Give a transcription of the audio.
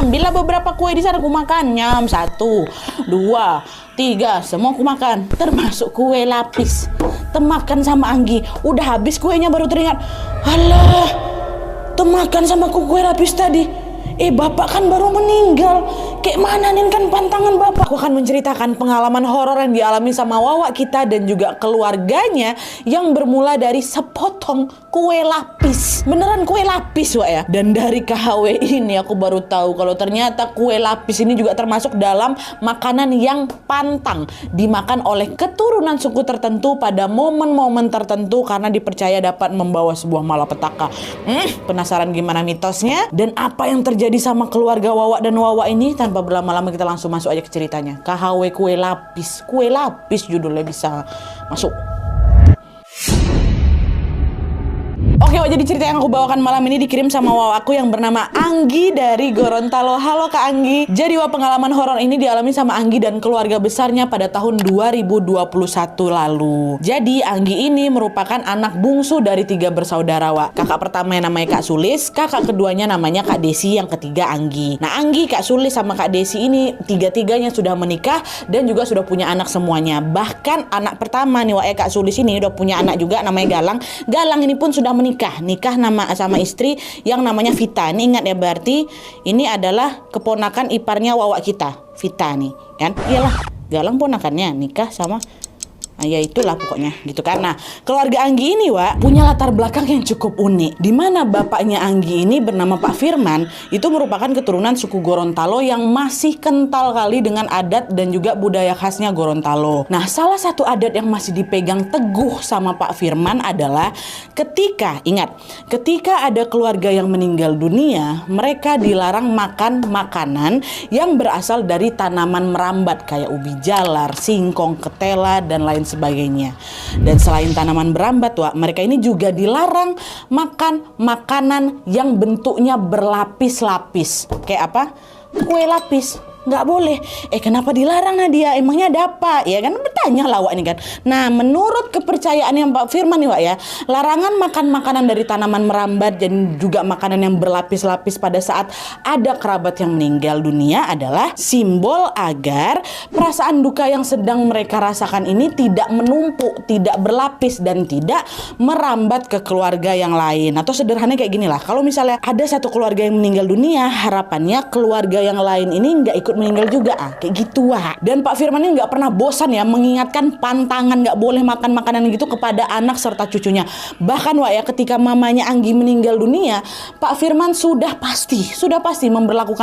ambillah beberapa kue di sana, aku makan. Nyam, 1, 2, 3, semua aku makan. Termasuk kue lapis. Temakan sama Anggi. Udah habis kuenya baru teringat. Alah, temakan sama kue lapis tadi. Bapak kan baru meninggal. Kayak mana nih kan pantangan bapak. Aku akan menceritakan pengalaman horor yang dialami sama Wawa kita dan juga keluarganya yang bermula dari sepotong kue lapis. Beneran kue lapis, Wak ya. Dan dari KHW ini aku baru tahu kalau ternyata kue lapis ini juga termasuk dalam makanan yang pantang dimakan oleh keturunan suku tertentu pada momen-momen tertentu karena dipercaya dapat membawa sebuah malapetaka. Penasaran gimana mitosnya dan apa yang terjadi sama keluarga Wawa dan Wawa ini? Tanpa berlama-lama kita langsung masuk aja ke ceritanya. KHW kue lapis. Kue lapis judulnya, bisa masuk. Oke, jadi cerita yang aku bawakan malam ini dikirim sama Wawa aku yang bernama Anggi dari Gorontalo. Halo Kak Anggi. Jadi pengalaman horor ini dialami sama Anggi dan keluarga besarnya pada tahun 2021 lalu. Jadi Anggi ini merupakan anak bungsu dari 3 bersaudara, Wak. Kakak pertama yang namanya Kak Sulis, kakak keduanya namanya Kak Desi, yang ketiga Anggi. Nah, Anggi, Kak Sulis sama Kak Desi ini tiga-tiganya sudah menikah dan juga sudah punya anak semuanya. Bahkan anak pertama nih, Wak, Kak Sulis ini udah punya anak juga namanya Galang. Galang ini pun sudah menikah nama sama istri yang namanya Vita. Ini ingat ya, berarti ini adalah keponakan iparnya Wawa kita, Vita nih kan. Iyalah, Galang ponakannya nikah sama ya itulah pokoknya gitu kan. Nah, keluarga Anggi ini, Wak, punya latar belakang yang cukup unik. Di mana bapaknya Anggi ini bernama Pak Firman, itu merupakan keturunan suku Gorontalo yang masih kental kali dengan adat dan juga budaya khasnya Gorontalo. Nah, salah satu adat yang masih dipegang teguh sama Pak Firman adalah ketika ada keluarga yang meninggal dunia, mereka dilarang makan makanan yang berasal dari tanaman merambat kayak ubi jalar, singkong, ketela, dan lain sebagainya. Dan selain tanaman berambat, Wak, mereka ini juga dilarang makan makanan yang bentuknya berlapis-lapis. Kayak apa? Kue lapis. Nggak boleh. Kenapa dilarang, Nadia? Emangnya ada apa? Ya kan, bertanya lah, Wak, ini kan. Nah, menurut kepercayaan yang Pak Firman nih, Wak ya, larangan makan makanan dari tanaman merambat dan juga makanan yang berlapis-lapis pada saat ada kerabat yang meninggal dunia adalah simbol agar perasaan duka yang sedang mereka rasakan ini tidak menumpuk, tidak berlapis, dan tidak merambat ke keluarga yang lain. Atau sederhananya kayak gini lah, kalau misalnya ada satu keluarga yang meninggal dunia, harapannya keluarga yang lain ini nggak ikut meninggal juga, kayak gitu, Wak. Dan Pak Firman ini nggak pernah bosan ya mengingatkan pantangan nggak boleh makan makanan gitu kepada anak serta cucunya. Bahkan, Wak ya, ketika mamanya Anggi meninggal dunia, Pak Firman sudah pasti memberlakukan